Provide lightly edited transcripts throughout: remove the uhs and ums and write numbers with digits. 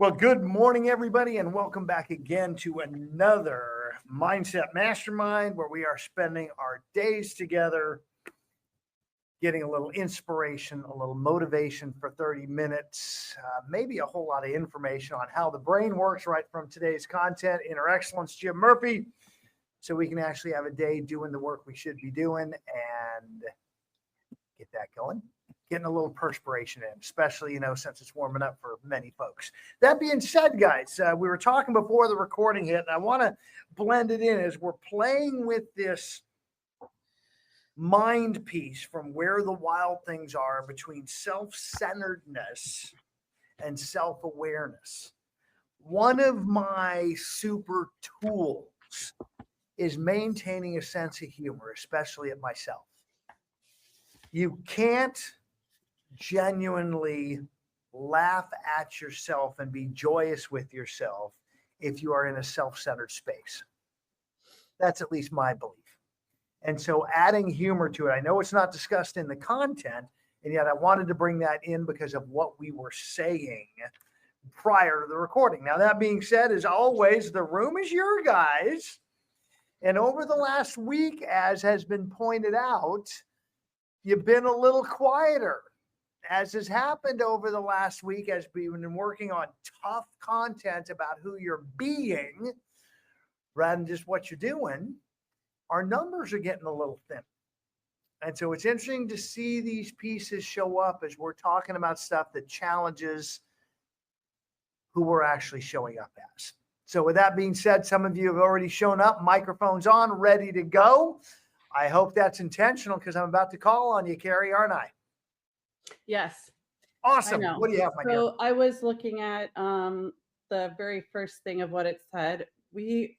Well, good morning, everybody, and welcome back again to another Mindset Mastermind where we are spending our days together, getting a little inspiration, a little motivation for 30 minutes, maybe a whole lot of information on how the brain works right from today's content. Inner Excellence, Jim Murphy, so we can actually have a day doing the work we should be doing and get that going. Getting a little perspiration in, especially, since it's warming up for many folks. That being said, guys, we were talking before the recording hit, and I want to blend it in as we're playing with this mind piece from where the wild things are between self-centeredness and self-awareness. One of my super tools is maintaining a sense of humor, especially at myself. You can't genuinely laugh at yourself and be joyous with yourself if you are in a self-centered space. That's at least my belief. And so adding humor to it, I know it's not discussed in the content, and yet I wanted to bring that in because of what we were saying prior to the recording. Now, that being said, as always, the room is your guys. And over the last week, as has been pointed out, you've been a little quieter. As has happened over the last week, as we've been working on tough content about who you're being rather than just what you're doing, our numbers are getting a little thin. And so it's interesting to see these pieces show up as we're talking about stuff that challenges who we're actually showing up as. So with that being said, some of you have already shown up, microphones on, ready to go. I hope that's intentional because I'm about to call on you, Carrie, aren't I? Yes. Awesome. What do you have, my dear? So I was looking at the very first thing of what it said. We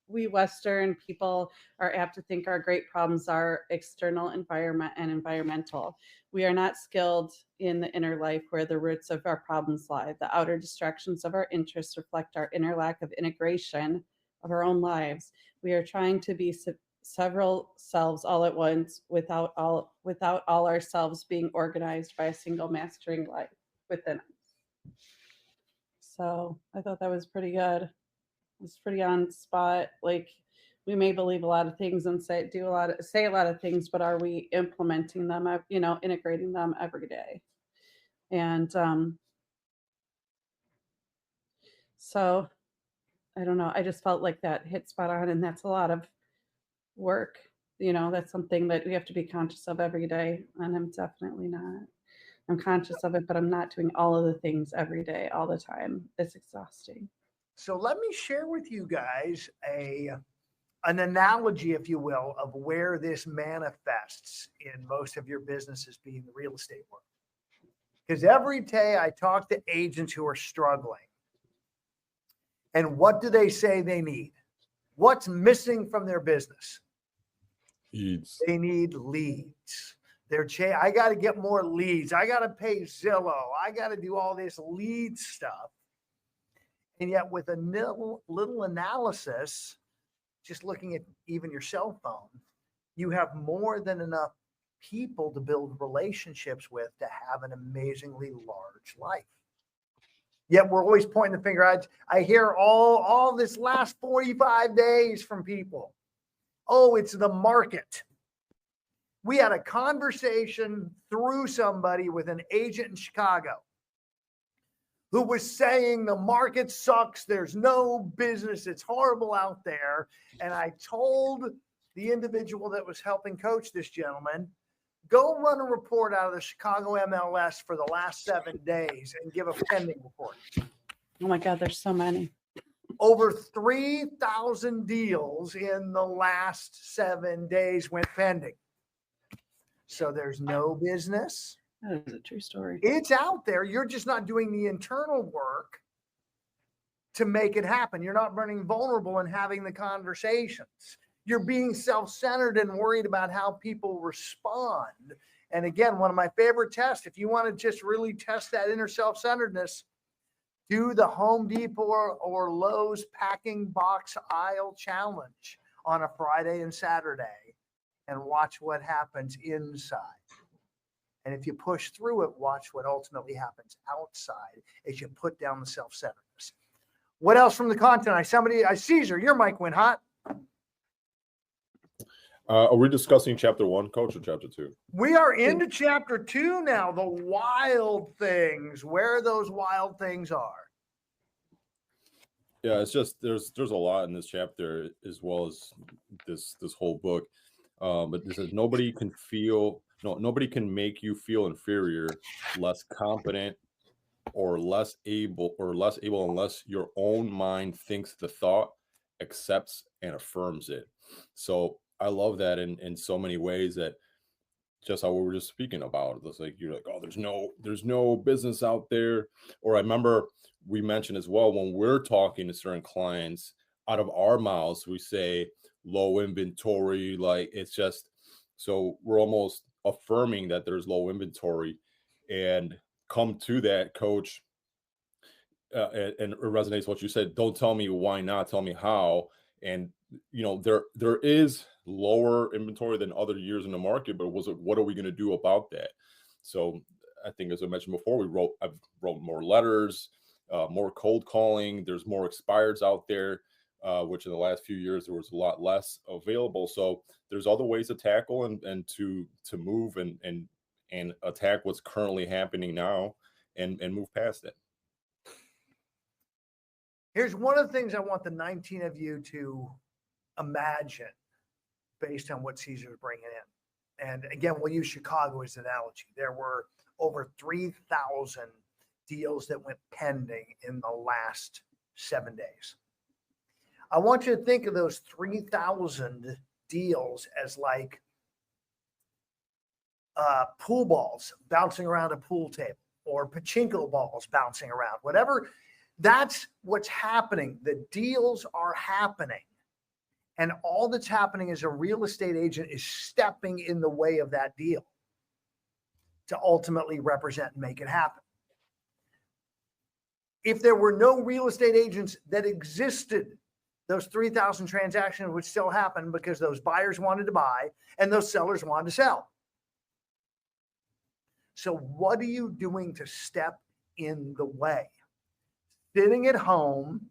Western people are apt to think our great problems are external environment and environmental. We are not skilled in the inner life where the roots of our problems lie. The outer distractions of our interests reflect our inner lack of integration of our own lives. We are trying to be several selves all at once without all ourselves being organized by a single mastering life within us. So I thought that was pretty good. It's pretty on spot. Like, we may believe a lot of things and say a lot of things, but are we implementing them, integrating them every day? And so I don't know, I just felt like that hit spot on, and that's a lot of work. That's something that we have to be conscious of every day, and I'm definitely not. I'm conscious of it, but I'm not doing all of the things every day all the time. It's exhausting. So let me share with you guys an analogy, if you will, of where this manifests in most of your businesses being the real estate world. Because every day I talk to agents who are struggling. And what do they say they need? What's missing from their business? Leads. They need leads. I got to get more leads. I got to pay Zillow. I got to do all this lead stuff. And yet with a little analysis, just looking at even your cell phone, you have more than enough people to build relationships with to have an amazingly large life. Yet we're always pointing the finger. I hear all this last 45 days from people. Oh, it's the market. We had a conversation through somebody with an agent in Chicago who was saying the market sucks. There's no business. It's horrible out there. And I told the individual that was helping coach this gentleman, go run a report out of the Chicago MLS for the last 7 days and give a pending report. Oh my God, there's so many. Over 3,000 deals in the last 7 days went pending. So there's no business. That is a true story. It's out there. You're just not doing the internal work to make it happen. You're not running vulnerable and having the conversations. You're being self-centered and worried about how people respond. And again, one of my favorite tests, if you want to just really test that inner self-centeredness, do the Home Depot or Lowe's packing box aisle challenge on a Friday and Saturday and watch what happens inside. And if you push through it, watch what ultimately happens outside as you put down the self-centeredness. What else from the content? Caesar, your mic went hot. Are we discussing chapter 1, Coach, or chapter 2? We are into chapter 2 now, the wild things, where those wild things are. Yeah, it's just there's a lot in this chapter as well as this whole book. But this is nobody can make you feel inferior, less competent, or less able unless your own mind thinks the thought, accepts, and affirms it. So I love that in so many ways, that just how we were just speaking about. It's like you're like, oh, there's no business out there. Or I remember we mentioned as well, when we're talking to certain clients, out of our mouths we say low inventory, like it's just, so we're almost affirming that there's low inventory. And come to that, Coach, and it resonates what you said. Don't tell me why not, tell me how. And there is lower inventory than other years in the market, but what are we going to do about that? So I think, as I mentioned before, I've wrote more letters, more cold calling. There's more expireds out there, which in the last few years there was a lot less available. So there's other ways to tackle and to move and attack what's currently happening now and move past it. Here's one of the things I want the 19 of you to imagine based on what Caesar's bringing in. And again, we'll use Chicago as an analogy. There were over 3,000 deals that went pending in the last 7 days. I want you to think of those 3,000 deals as like pool balls bouncing around a pool table, or pachinko balls bouncing around, whatever. That's what's happening. The deals are happening. And all that's happening is a real estate agent is stepping in the way of that deal to ultimately represent and make it happen. If there were no real estate agents that existed, those 3,000 transactions would still happen because those buyers wanted to buy and those sellers wanted to sell. So what are you doing to step in the way? Sitting at home,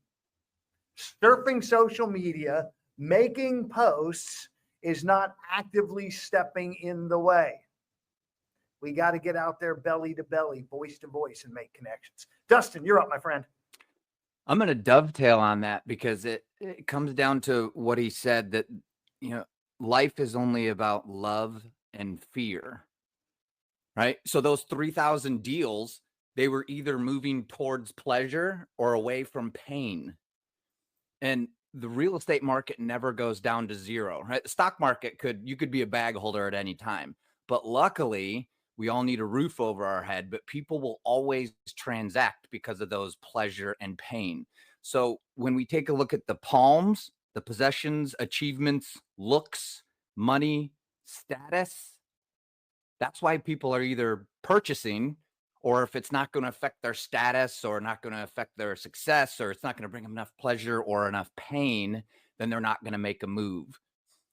surfing social media, making posts is not actively stepping in the way. We got to get out there belly to belly, voice to voice, and make connections. Dustin, you're up, my friend. I'm going to dovetail on that because it comes down to what he said, that, life is only about love and fear, right? So those 3,000 deals, they were either moving towards pleasure or away from pain. And the real estate market never goes down to zero, right? The stock market you could be a bag holder at any time. But luckily, we all need a roof over our head, but people will always transact because of those pleasure and pain. So when we take a look at the palms, the possessions, achievements, looks, money, status, that's why people are either purchasing, or if it's not going to affect their status or not going to affect their success, or it's not going to bring them enough pleasure or enough pain, then they're not going to make a move.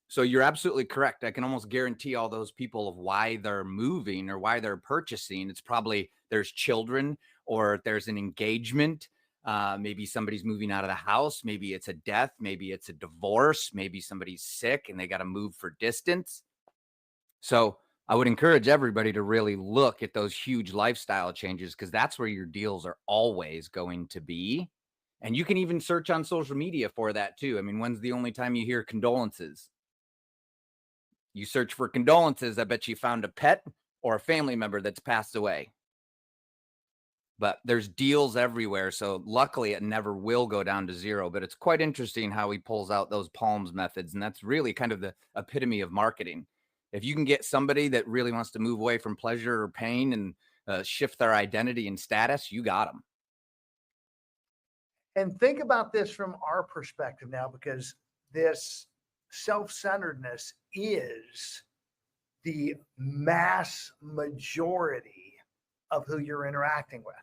So you're absolutely correct. I can almost guarantee all those people of why they're moving or why they're purchasing. It's probably there's children, or there's an engagement. Maybe somebody's moving out of the house. Maybe it's a death. Maybe it's a divorce. Maybe somebody's sick and they got to move for distance. So I would encourage everybody to really look at those huge lifestyle changes, because that's where your deals are always going to be. And you can even search on social media for that too. I mean, when's the only time you hear condolences? You search for condolences, I bet you found a pet or a family member that's passed away. But there's deals everywhere. So luckily it never will go down to zero. But it's quite interesting how he pulls out those palms methods. And that's really kind of the epitome of marketing. If you can get somebody that really wants to move away from pleasure or pain and shift their identity and status, you got them. And think about this from our perspective now, because this self-centeredness is the mass majority of who you're interacting with.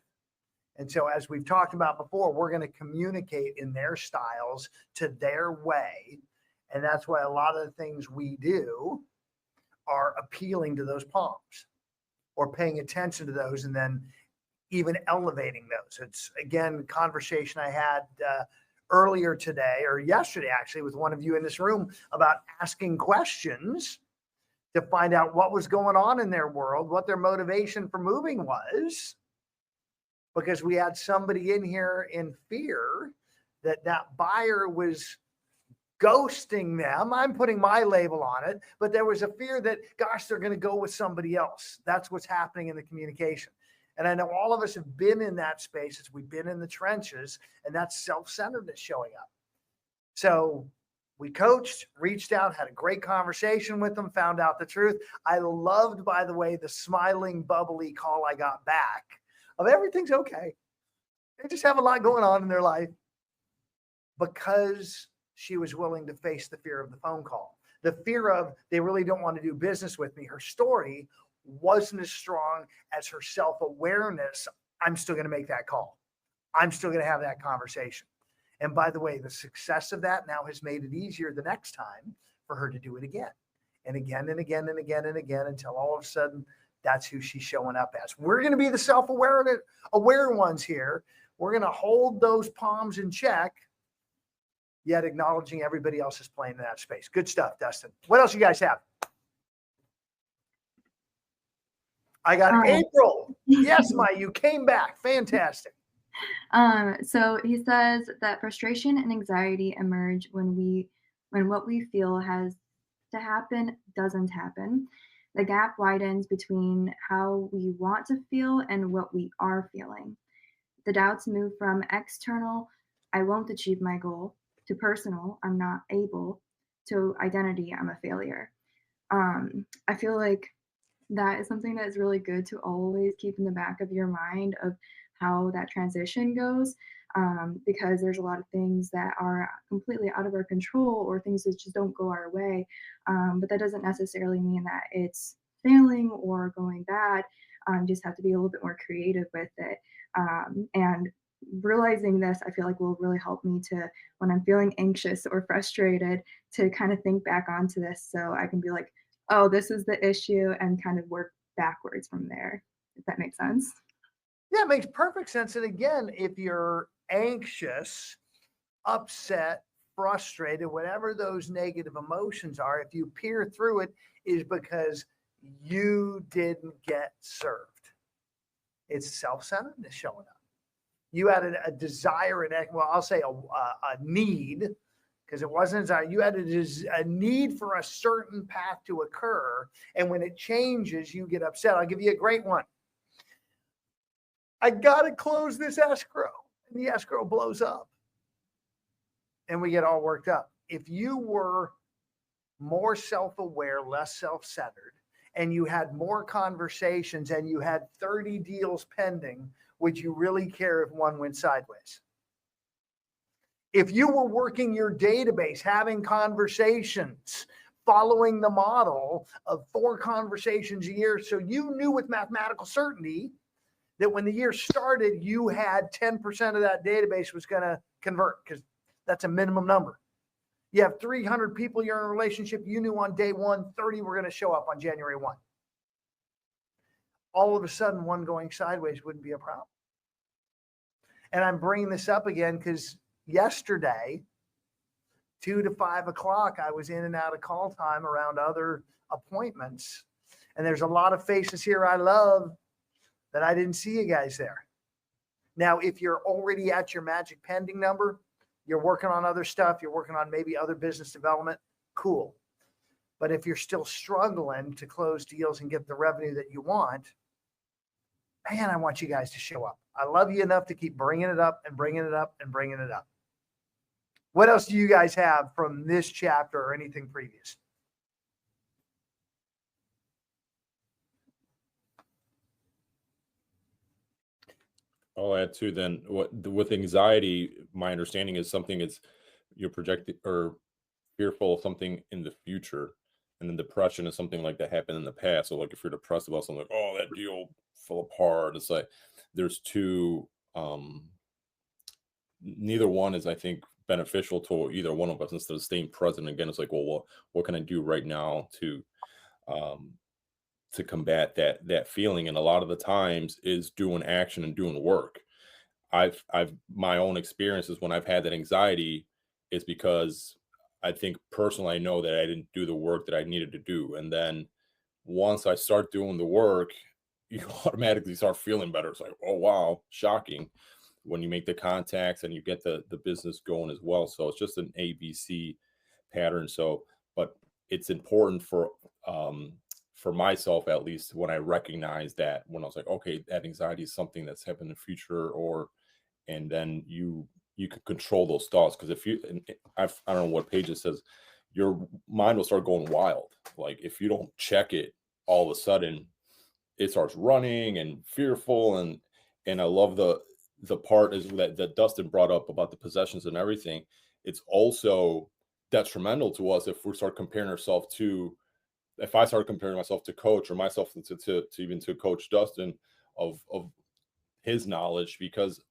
And so, as we've talked about before, we're going to communicate in their styles to their way. And that's why a lot of the things we do are appealing to those palms, or paying attention to those and then even elevating those. It's, again, conversation I had earlier today or yesterday, actually, with one of you in this room about asking questions to find out what was going on in their world, what their motivation for moving was, because we had somebody in here in fear that that buyer was ghosting them. I'm putting my label on it, but there was a fear that, gosh, they're going to go with somebody else. That's what's happening in the communication. And I know all of us have been in that space as we've been in the trenches, and that's self-centeredness showing up. So we coached, reached out, had a great conversation with them, found out the truth. I loved, by the way, the smiling, bubbly call I got back of everything's okay. They just have a lot going on in their life, because she was willing to face the fear of the phone call, the fear of they really don't want to do business with me. Her story wasn't as strong as her self-awareness. I'm still going to make that call. I'm still going to have that conversation. And by the way, the success of that now has made it easier the next time for her to do it again and again and again and again and again, until all of a sudden that's who she's showing up as. We're going to be the self-aware ones here. We're going to hold those palms in check, yet acknowledging everybody else is playing in that space. Good stuff, Dustin. What else you guys have? I got April. Yes, you came back. Fantastic. So he says that frustration and anxiety emerge when what we feel has to happen doesn't happen. The gap widens between how we want to feel and what we are feeling. The doubts move from external, I won't achieve my goal, to personal, I'm not able, to identity, I'm a failure. I feel like that is something that is really good to always keep in the back of your mind of how that transition goes, because there's a lot of things that are completely out of our control or things that just don't go our way. But that doesn't necessarily mean that it's failing or going bad. Just have to be a little bit more creative with it. And realizing this, I feel like will really help me to, when I'm feeling anxious or frustrated, to kind of think back onto this so I can be like, oh, this is the issue, and kind of work backwards from there, if that makes sense. Yeah, it makes perfect sense. And again, if you're anxious, upset, frustrated, whatever those negative emotions are, if you peer through it, is because you didn't get served. It's self-centeredness showing up. You had a desire, and I'll say a need, because it wasn't desire. You had a need for a certain path to occur, and when it changes, you get upset. I'll give you a great one. I got to close this escrow, and the escrow blows up, and we get all worked up. If you were more self-aware, less self-centered, and you had more conversations, and you had 30 deals pending, would you really care if one went sideways? If you were working your database, having conversations, following the model of 4 conversations a year, so you knew with mathematical certainty that when the year started, you had 10% of that database was going to convert, because that's a minimum number. You have 300 people you're in a relationship, you knew on day 1, 30 were going to show up on January 1. All of a sudden, one going sideways wouldn't be a problem. And I'm bringing this up again because yesterday, 2 to 5 o'clock, I was in and out of call time around other appointments. And there's a lot of faces here I love that I didn't see you guys there. Now, if you're already at your magic pending number, you're working on other stuff, you're working on maybe other business development, cool. But if you're still struggling to close deals and get the revenue that you want, man, I want you guys to show up. I love you enough to keep bringing it up and bringing it up and bringing it up. What else do you guys have from this chapter or anything previous? I'll add to then with anxiety, my understanding is something is you're projecting or fearful of something in the future. And then depression is something like that happened in the past. So like if you're depressed about something like, oh, that deal fell apart. It's like there's two, neither one is, I think, beneficial to either one of us. Instead of staying present again, it's like, well, what can I do right now to to combat that feeling, and a lot of the times is doing action and doing work. I've my own experiences when I've had that anxiety is because I think personally I know that I didn't do the work that I needed to do. And then once I start doing the work, you automatically start feeling better. It's like, oh wow, shocking when you make the contacts and you get the business going as well. So it's just an ABC pattern. So, but it's important for myself, at least, when I recognize that, when I was like, okay, that anxiety is something that's happened in the future, or and then you can control those thoughts. Because if you and I don't know what page it says, your mind will start going wild. Like if you don't check it, all of a sudden it starts running and fearful. And I love the part is that Dustin brought up about the possessions and everything. It's also detrimental to us if we start comparing ourselves to, if I started comparing myself to coach, or myself to even to coach Dustin of his knowledge, because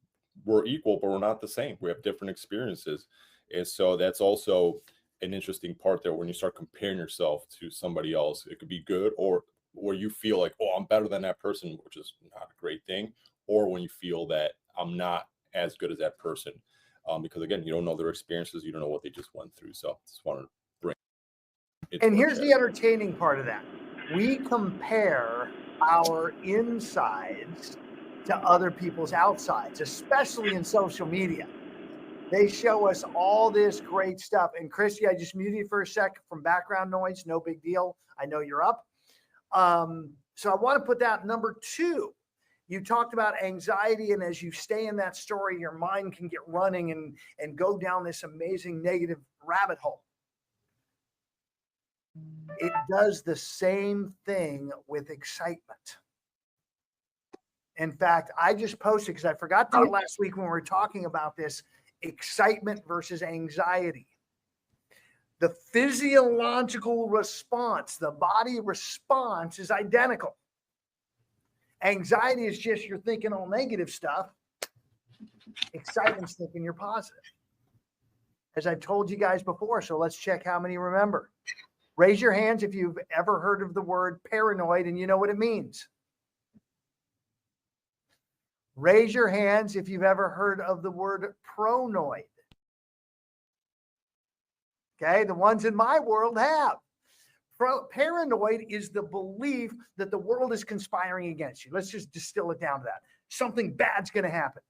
we're equal, but we're not the same. We have different experiences. And so that's also an interesting part there. When you start comparing yourself to somebody else, it could be good, or where you feel like, oh, I'm better than that person, which is not a great thing. Or when you feel that I'm not as good as that person. Because again, you don't know their experiences. You don't know what they just went through. So just want to bring it. And here's the entertaining part of that. We compare our insides to other people's outsides, especially in social media. They show us all this great stuff. And Christy, I just muted you for a second from background noise. No big deal. I know you're up. So I want to put that number 2. You talked about anxiety, and as you stay in that story, your mind can get running and go down this amazing negative rabbit hole. It does the same thing with excitement. In fact, I just posted, because I forgot to do it last week when we were talking about this, excitement versus anxiety. The physiological response, the body response, is identical. Anxiety is just you're thinking all negative stuff. Excitement's thinking you're positive. As I've told you guys before, so let's check how many remember. Raise your hands if you've ever heard of the word paranoid and you know what it means. Raise your hands if you've ever heard of the word pronoid. Okay, the ones in my world have. Paranoid is the belief that the world is conspiring against you. Let's just distill it down to that. Something bad's going to happen.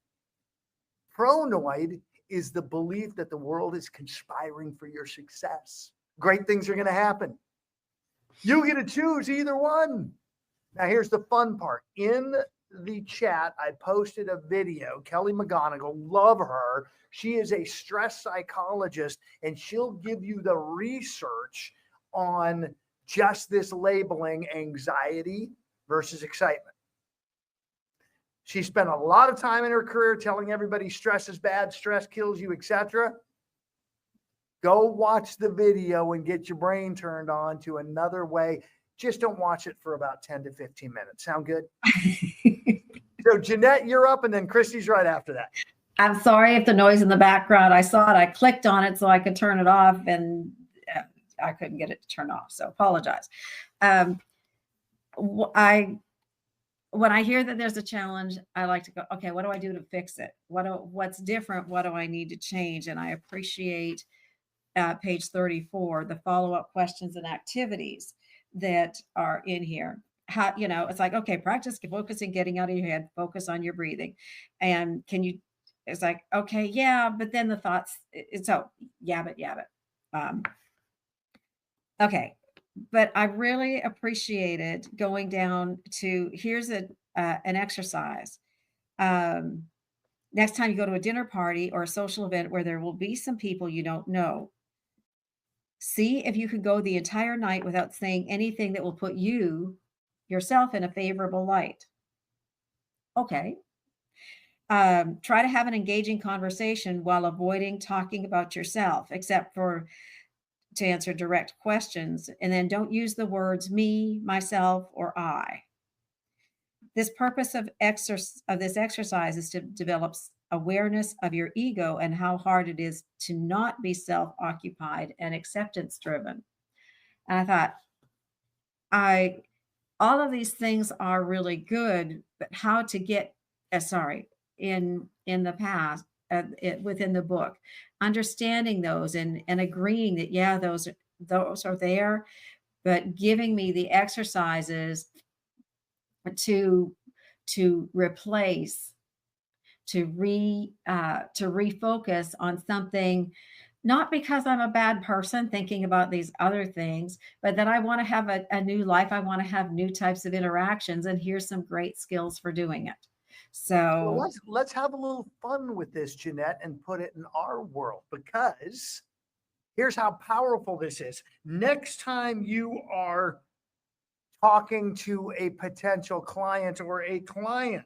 Pronoid is the belief that the world is conspiring for your success. Great things are going to happen. You get to choose either one. Now, here's the fun part. In the chat, I posted a video. Kelly McGonigal, love her. She is a stress psychologist, and she'll give you the research on just this labeling, anxiety versus excitement. She spent a lot of time in her career telling everybody stress is bad, stress kills you, etc. Go watch the video and get your brain turned on to another way. Just don't watch it for about 10 to 15 minutes. Sound good? So Jeanette, you're up, and then Christy's right after that. I'm sorry if the noise in the background, I saw it, I clicked on it so I could turn it off, and I couldn't get it to turn off. So apologize. When I hear that there's a challenge, I like to go, okay, what do I do to fix it? What's different? What do I need to change? And I appreciate page 34, the follow-up questions and activities that are in here. How, it's like, okay, practice focusing, getting out of your head, focus on your breathing. And it's like, okay, yeah, but then the thoughts, so yeah, but. Okay. But I really appreciated going down to, here's an exercise. Next time you go to a dinner party or a social event where there will be some people you don't know, see if you can go the entire night without saying anything that will put yourself in a favorable light. Okay. Try to have an engaging conversation while avoiding talking about yourself, except to answer direct questions. And then don't use the words me, myself, or I. This purpose of this exercise is to develop awareness of your ego and how hard it is to not be self-occupied and acceptance-driven. And I thought, all of these things are really good, but how to get, in the past, within the book, understanding those and agreeing that, yeah, those are there, but giving me the exercises to replace, to refocus on something, not because I'm a bad person thinking about these other things, but that I want to have a new life. I want to have new types of interactions, and here's some great skills for doing it. Well, So let's have a little fun with this, Jeanette, and put it in our world, because here's how powerful this is. Next time you are talking to a potential client or a client,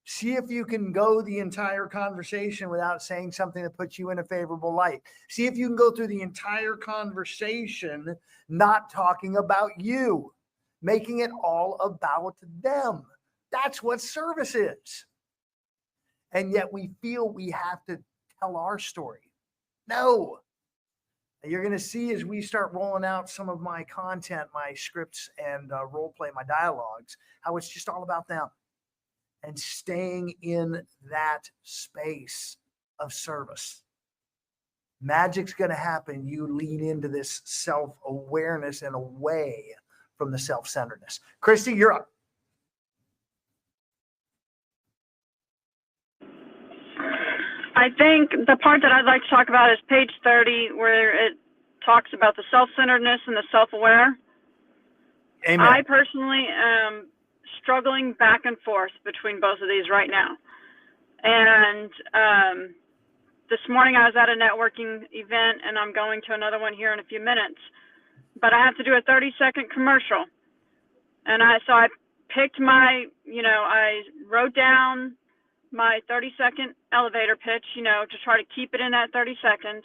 see if you can go the entire conversation without saying something that puts you in a favorable light. See if you can go through the entire conversation not talking about you, making it all about them. That's what service is. And yet we feel we have to tell our story. No. You're going to see as we start rolling out some of my content, my scripts and role play, my dialogues, how it's just all about them and staying in that space of service. Magic's going to happen. You lean into this self-awareness and away from the self-centeredness. Christy, you're up. I think the part that I'd like to talk about is page 30, where it talks about the self-centeredness and the self-aware. Amen. I personally am struggling back and forth between both of these right now. And this morning I was at a networking event, and I'm going to another one here in a few minutes. But I have to do a 30-second commercial. And so I picked I wrote down my 30-second elevator pitch, to try to keep it in that 30 seconds.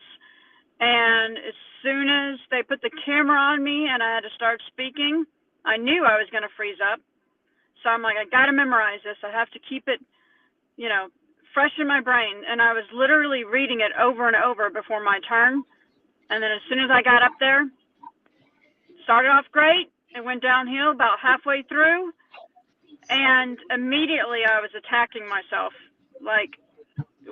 And as soon as they put the camera on me and I had to start speaking, I knew I was going to freeze up. So I'm like, I got to memorize this. I have to keep it, fresh in my brain. And I was literally reading it over and over before my turn. And then as soon as I got up there, started off great. It went downhill about halfway through. And immediately I was attacking myself. Like,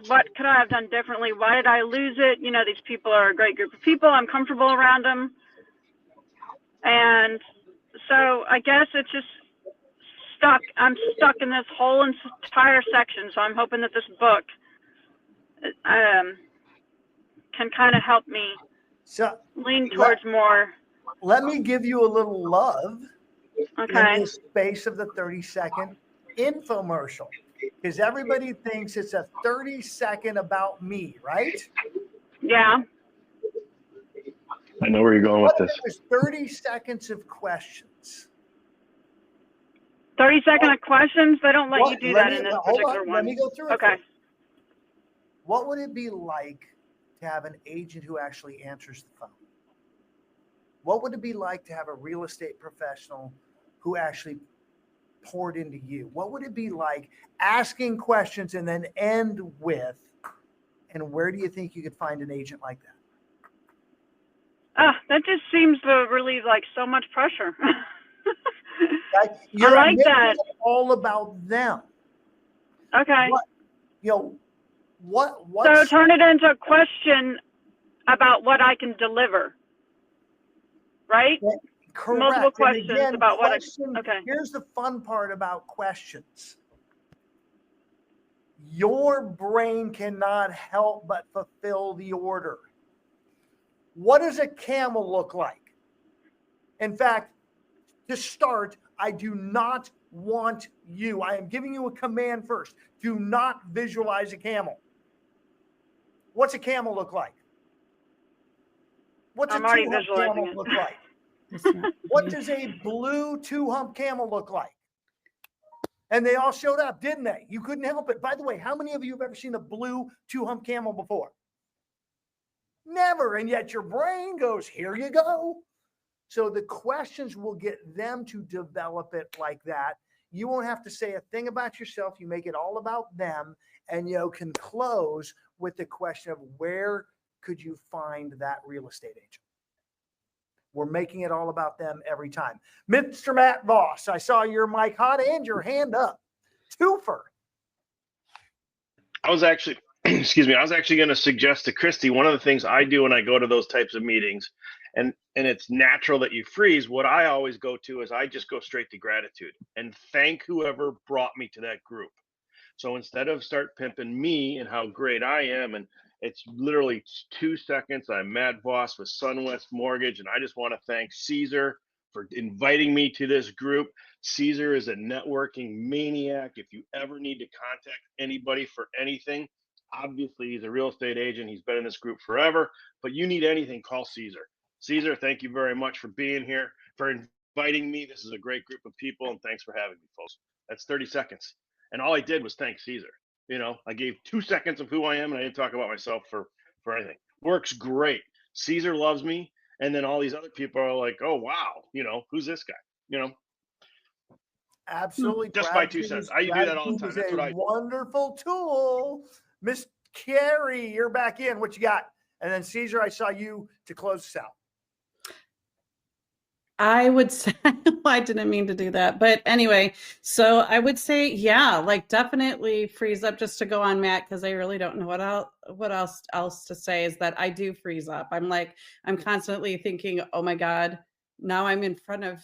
what could I have done differently? Why did I lose it? These people are a great group of people. I'm comfortable around them. And so I guess it's just stuck. I'm stuck in this whole entire section. So I'm hoping that this book can kind of help me lean towards more. Let me give you a little love. Okay. In the space of the 30-second infomercial, because everybody thinks it's a 30-second about me, right? Yeah. I know where you're going with this. It was 30 seconds of questions. 30 seconds of questions? They don't let you do that in this particular one. Let me go through it. Okay. What would it be like to have an agent who actually answers the phone? What would it be like to have a real estate professional who actually poured into you? What would it be like asking questions and then end with, and where do you think you could find an agent like that? That just seems to relieve so much pressure. Right? You're I like that. All about them. Okay. What? So turn it into a question about what I can deliver. Right? Correct. Multiple questions about what okay. Here's the fun part about questions. Your brain cannot help but fulfill the order. What does a camel look like? In fact, to start, I do not want you. I am giving you a command first. Do not visualize a camel. What's a camel look like? What's I'm a already two-hump visualizing camel it. look like? What does a blue two-hump camel look like? And they all showed up, didn't they? You couldn't help it. By the way, how many of you have ever seen a blue two-hump camel before? Never. And yet your brain goes, here you go. So the questions will get them to develop it like that. You won't have to say a thing about yourself. You make it all about them, and can close with the question of where could you find that real estate agent? We're making it all about them every time. Mr. Matt Voss, I saw your mic hot and your hand up. Twofer. I was actually, excuse me, I was actually going to suggest to Christy, one of the things I do when I go to those types of meetings, and it's natural that you freeze. What I always go to is I just go straight to gratitude and thank whoever brought me to that group. So instead of start pimping me and how great I am, and it's literally 2 seconds, I'm Matt Voss with SunWest Mortgage, and I just want to thank Caesar for inviting me to this group. Caesar is a networking maniac. If you ever need to contact anybody for anything, obviously he's a real estate agent. He's been in this group forever, but you need anything, call Caesar. Caesar, thank you very much for being here, for inviting me. This is a great group of people, and thanks for having me, folks. That's 30 seconds. And all I did was thank Caesar. You know, I gave 2 seconds of who I am, and I didn't talk about myself for anything. Works great. Caesar loves me. And then all these other people are like, oh, wow, you know, who's this guy? You know, Absolutely. just by 2 cents. I do that all the time. That's what I do. Wonderful tool. Miss Carrie, you're back in. What you got? And then Caesar, I saw you to close this out. I would say, I didn't mean to do that. But anyway, so I would say, yeah, like definitely freeze up just to go on Matt, because I really don't know what else to say is that I do freeze up. I'm constantly thinking, oh my God, now I'm in front of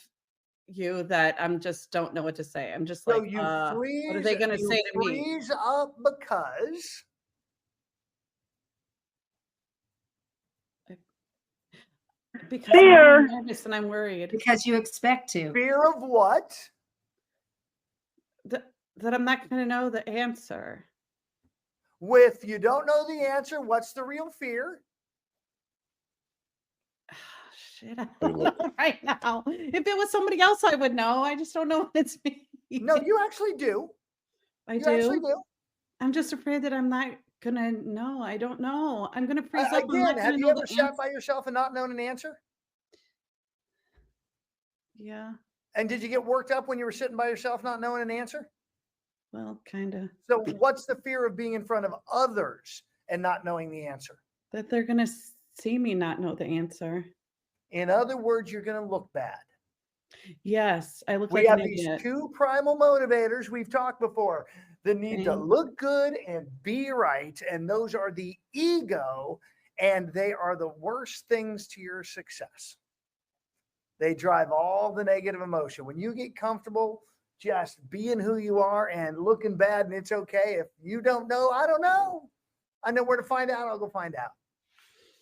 you that I'm just don't know what to say. I'm just So like, you freeze, what are they going to say to me? Freeze up because Fear. I'm nervous and I'm worried Because you expect to. fear of what? that I'm not going to know the answer. With you don't know the answer, what's the real fear? Shit, I don't know right now. If it was somebody else, I would know. I just don't know what it's me. No, you actually do. I You actually do. do. I'm just afraid that I'm not gonna know. I don't know. I'm gonna freeze up. I'm Again, not have gonna you know ever the sat answer. by yourself and not known an answer? Yeah, And did you get worked up when you were sitting by yourself not knowing an answer? well, kind of. So what's the fear of being in front of others and not knowing the answer? That they're gonna see me not know the answer. In other words, you're going to look bad. Yes, I look We like have an these idiot. two primal motivators we've talked before. The need to Okay. look good and be right. And those are the ego, and they are the worst things to your success. They drive all the negative emotion. When you get comfortable just being who you are and looking bad, and it's okay. If you don't know, I don't know. I know where to find out. I'll go find out.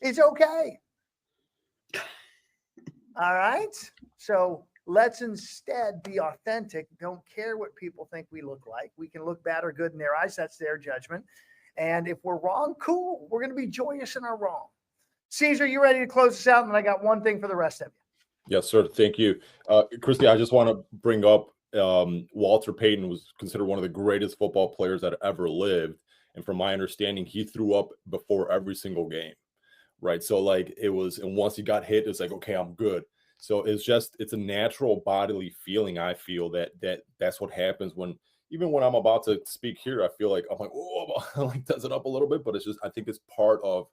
It's okay. All right. So let's instead be authentic. Don't care what people think we look like. We can look bad or good in their eyes. That's their judgment. And if we're wrong, cool. We're going to be joyous in our wrong. Caesar, you ready to close this out? And I got one thing for the rest of you. Yes, sir. Thank you. Christy, I just want to bring up Walter Payton was considered one of the greatest football players that ever lived. And from my understanding, he threw up before every single game. Right. So like it was, and once he got hit, it's like, okay, I'm good. So it's a natural bodily feeling. I feel that's what happens even when I'm about to speak here, I feel like I'm like, oh, I like does it up a little bit, but it's just, I think it's part of,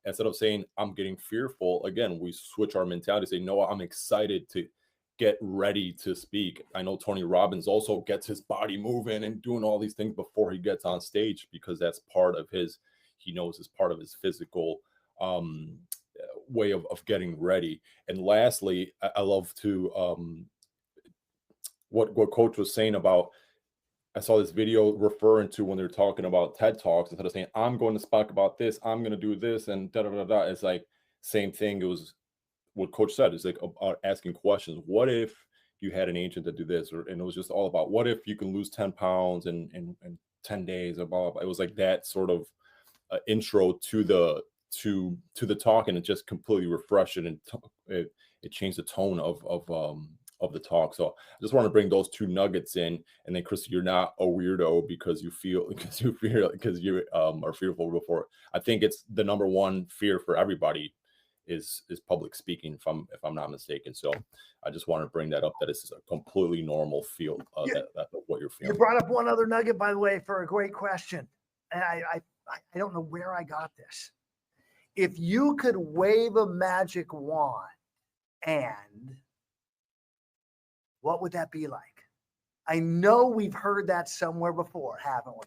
instead of saying I'm getting fearful, again, we switch our mentality, say, no, I'm excited to get ready to speak. I know Tony Robbins also gets his body moving and doing all these things before he gets on stage, because that's part of he knows is part of his physical way of getting ready. And lastly, I love to what Coach was saying about, I saw this video referring to when they're talking about TED Talks, instead of saying, I'm going to speak about this, I'm going to do this, and da da da da. It's like same thing. It was what Coach said. It's like asking questions. What if you had an agent to do this? And it was just all about, what if you can lose 10 pounds in 10 days, or blah, blah, blah. It was like that sort of intro to the talk, and it just completely refreshed it, and it changed the tone of the talk. So I just want to bring those two nuggets in. And then Chris, you're not a weirdo because you are fearful before. I think it's the number one fear for everybody is public speaking, if I'm not mistaken. So I just want to bring that up, that it's a completely normal field that what you're feeling. You brought up one other nugget, by the way, for a great question. And I don't know where I got this. If you could wave a magic wand And what would that be like? I know we've heard that somewhere before, haven't we?